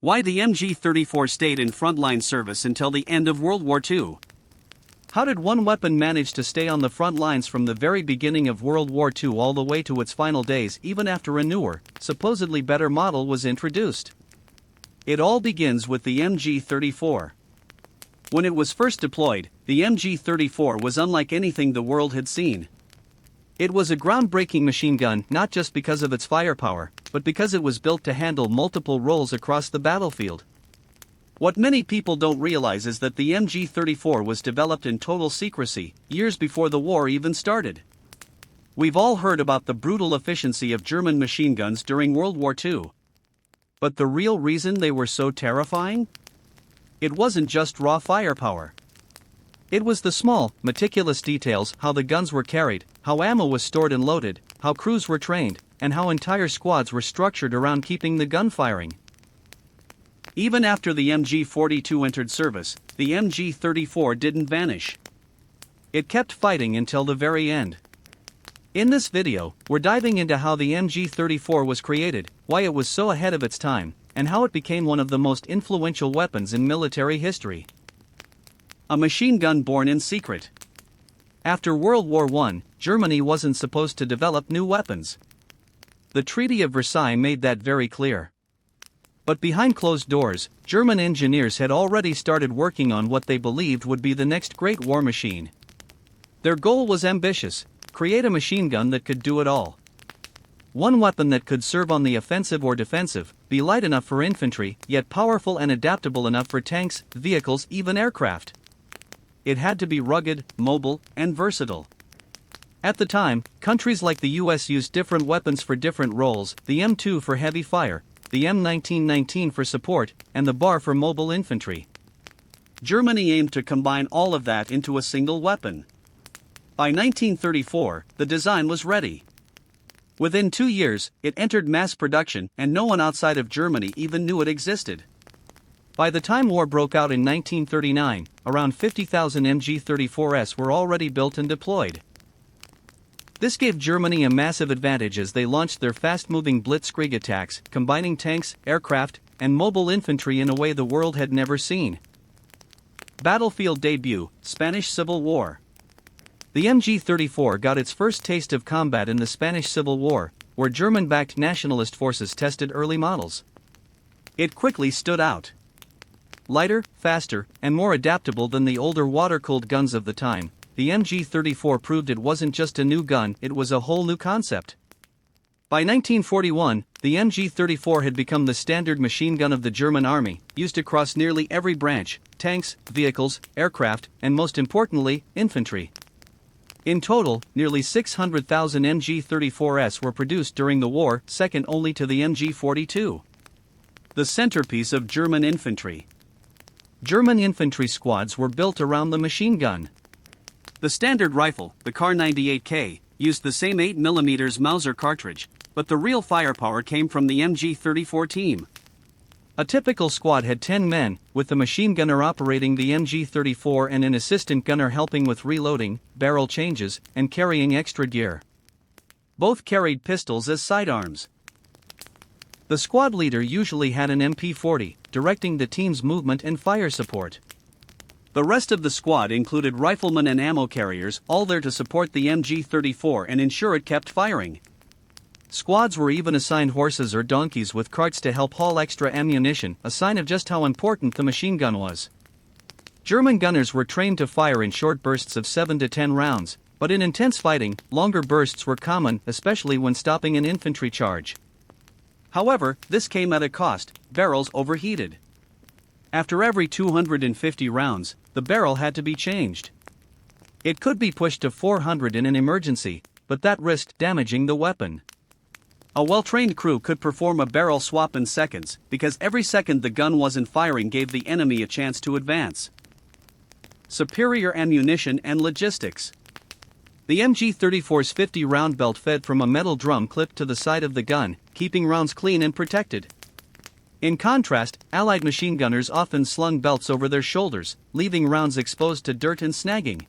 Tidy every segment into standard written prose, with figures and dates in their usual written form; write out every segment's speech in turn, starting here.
Why the MG34 stayed in frontline service until the end of World War II. How did one weapon manage to stay on the front lines from the very beginning of World War II all the way to its final days, even after a newer, supposedly better model was introduced? It all begins with the MG34. When it was first deployed, the MG34 was unlike anything the world had seen. It was a groundbreaking machine gun not just because of its firepower, but because it was built to handle multiple roles across the battlefield. What many people don't realize is that the MG34 was developed in total secrecy, years before the war even started. We've all heard about the brutal efficiency of German machine guns during World War II. But the real reason they were so terrifying? It wasn't just raw firepower. It was the small, meticulous details: how the guns were carried, how ammo was stored and loaded, how crews were trained, and how entire squads were structured around keeping the gun firing. Even after the MG42 entered service, the MG34 didn't vanish. It kept fighting until the very end. In this video, we're diving into how the MG34 was created, why it was so ahead of its time, and how it became one of the most influential weapons in military history. A machine gun born in secret. After World War I, Germany wasn't supposed to develop new weapons. The Treaty of Versailles made that very clear. But behind closed doors, German engineers had already started working on what they believed would be the next great war machine. Their goal was ambitious: create a machine gun that could do it all. One weapon that could serve on the offensive or defensive, be light enough for infantry, yet powerful and adaptable enough for tanks, vehicles, even aircraft. It had to be rugged, mobile, and versatile. At the time, countries like the US used different weapons for different roles: the M2 for heavy fire, the M1919 for support, and the BAR for mobile infantry. Germany aimed to combine all of that into a single weapon. By 1934, the design was ready. Within 2 years, it entered mass production, and no one outside of Germany even knew it existed. By the time war broke out in 1939, around 50,000 MG34s were already built and deployed. This gave Germany a massive advantage as they launched their fast-moving blitzkrieg attacks, combining tanks, aircraft, and mobile infantry in a way the world had never seen. Battlefield debut: Spanish Civil War. The MG34 got its first taste of combat in the Spanish Civil War, where German-backed nationalist forces tested early models. It quickly stood out. Lighter, faster, and more adaptable than the older water-cooled guns of the time, the MG34 proved it wasn't just a new gun, it was a whole new concept. By 1941, the MG34 had become the standard machine gun of the German army, used across nearly every branch: tanks, vehicles, aircraft, and most importantly, infantry. In total, nearly 600,000 MG34s were produced during the war, second only to the MG42. The centerpiece of German infantry. German infantry squads were built around the machine gun. The standard rifle, the Kar-98K, used the same 8mm Mauser cartridge, but the real firepower came from the MG34 team. A typical squad had 10 men, with the machine gunner operating the MG34 and an assistant gunner helping with reloading, barrel changes, and carrying extra gear. Both carried pistols as sidearms. The squad leader usually had an MP40, directing the team's movement and fire support. The rest of the squad included riflemen and ammo carriers, all there to support the MG34 and ensure it kept firing. Squads were even assigned horses or donkeys with carts to help haul extra ammunition, a sign of just how important the machine gun was. German gunners were trained to fire in short bursts of 7 to 10 rounds, but in intense fighting, longer bursts were common, especially when stopping an infantry charge. However, this came at a cost: barrels overheated. After every 250 rounds, the barrel had to be changed. It could be pushed to 400 in an emergency, but that risked damaging the weapon. A well-trained crew could perform a barrel swap in seconds, because every second the gun wasn't firing gave the enemy a chance to advance. Superior ammunition and logistics. The MG34's 50-round belt fed from a metal drum clipped to the side of the gun, keeping rounds clean and protected. In contrast, Allied machine gunners often slung belts over their shoulders, leaving rounds exposed to dirt and snagging.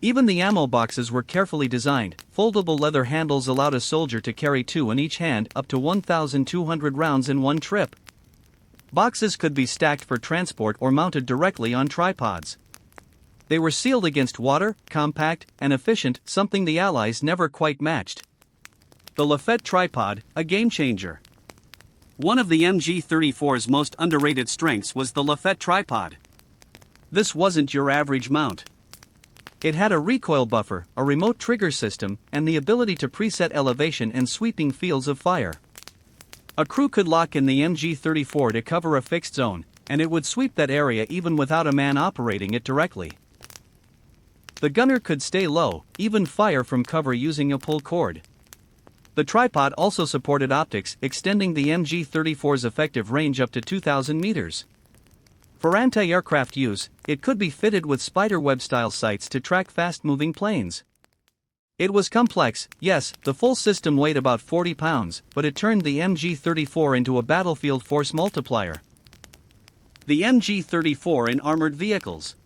Even the ammo boxes were carefully designed. Foldable leather handles allowed a soldier to carry 2 in each hand, up to 1,200 rounds in one trip. Boxes could be stacked for transport or mounted directly on tripods. They were sealed against water, compact, and efficient, something the Allies never quite matched. The Lefette tripod, a game-changer. One of the MG34's most underrated strengths was the Lefette tripod. This wasn't your average mount. It had a recoil buffer, a remote trigger system, and the ability to preset elevation and sweeping fields of fire. A crew could lock in the MG34 to cover a fixed zone, and it would sweep that area even without a man operating it directly. The gunner could stay low, even fire from cover using a pull cord. The tripod also supported optics, extending the MG34's effective range up to 2,000 meters. For anti-aircraft use, it could be fitted with spiderweb-style sights to track fast-moving planes. It was complex, yes, the full system weighed about 40 pounds, but it turned the MG34 into a battlefield force multiplier. The MG34 in armored vehicles.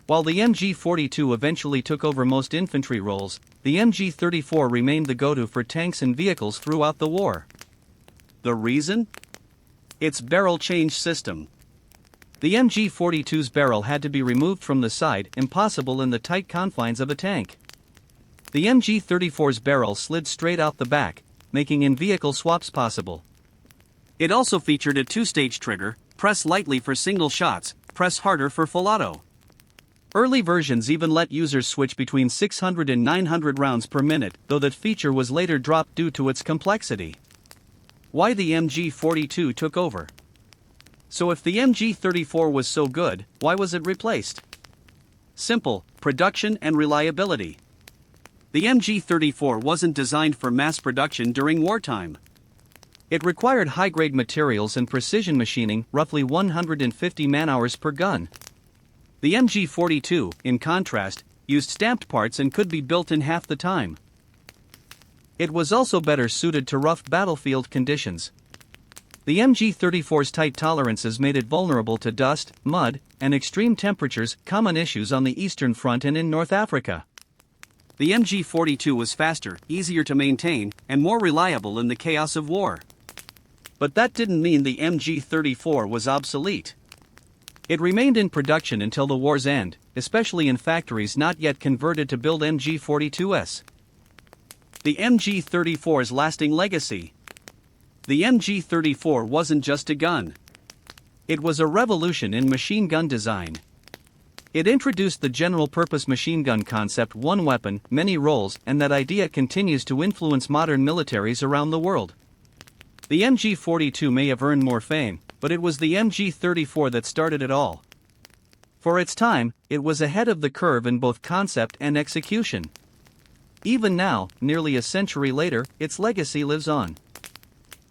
While the MG42 eventually took over most infantry roles, the MG34 remained the go-to for tanks and vehicles throughout the war. The reason? Its barrel change system. The MG42's barrel had to be removed from the side, impossible in the tight confines of a tank. The MG34's barrel slid straight out the back, making in-vehicle swaps possible. It also featured a two-stage trigger: press lightly for single shots, press harder for full auto. Early versions even let users switch between 600 and 900 rounds per minute, though that feature was later dropped due to its complexity. Why the MG42 took over? So if the MG34 was so good, why was it replaced? Simple: production and reliability. The MG34 wasn't designed for mass production during wartime. It required high-grade materials and precision machining, roughly 150 man-hours per gun. The MG42, in contrast, used stamped parts and could be built in half the time. It was also better suited to rough battlefield conditions. The MG34's tight tolerances made it vulnerable to dust, mud, and extreme temperatures, common issues on the Eastern Front and in North Africa. The MG42 was faster, easier to maintain, and more reliable in the chaos of war. But that didn't mean the MG34 was obsolete. It remained in production until the war's end, especially in factories not yet converted to build MG42s. The MG34's lasting legacy. The MG34 wasn't just a gun. It was a revolution in machine gun design. It introduced the general-purpose machine gun concept: one weapon, many roles, and that idea continues to influence modern militaries around the world. The MG42 may have earned more fame, but it was the MG34 that started it all. For its time, it was ahead of the curve in both concept and execution. Even now, nearly a century later, its legacy lives on.